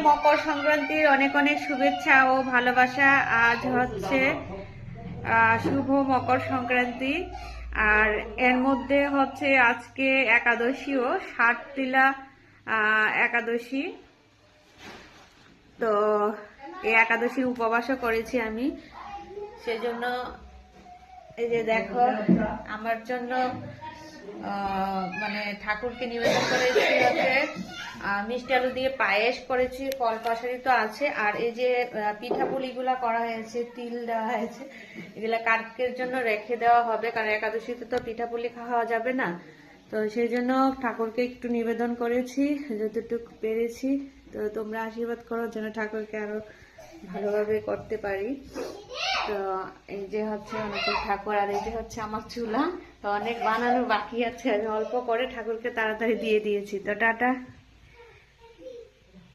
মকর সংক্রান্তির অনেক অনেক শুভেচ্ছা ও ভালোবাসা। আজ হচ্ছে শুভ মকর সংক্রান্তি, আর এর মধ্যে হচ্ছে আজকে একাদশীও, ষাটতিলা একাদশী। তো এই একাদশীর উপবাসও করেছি আমি, সেজন্য এই যে দেখো আমার জন্য মানে ঠাকুরকে নিবেদন করেছি হচ্ছে মিষ্টি আলু দিয়ে পায়েস করেছি, ফল পাশারি তো আছে, আর এই যে পিঠাপুলিগুলা করা হয়েছে, তিল দেওয়া হয়েছে, এগুলা কালকের জন্য রেখে দেওয়া হবে, কারণ একাদশীতে তো পিঠাপুলি খাওয়া যাবে না। তো সেই জন্য ঠাকুরকে একটু নিবেদন করেছি যতটুকু পেরেছি। তো তোমরা আশীর্বাদ করো যেন ঠাকুরকে আরো ভালোভাবে করতে পারি। তো এই যে হচ্ছে অনেকের ঠাকুর, আর এই যে হচ্ছে আমার চুলা। তো অনেক বানানো বাকি আছে, আমি অল্প করে ঠাকুরকে তাড়াতাড়ি দিয়ে দিয়েছি। তো টাটা।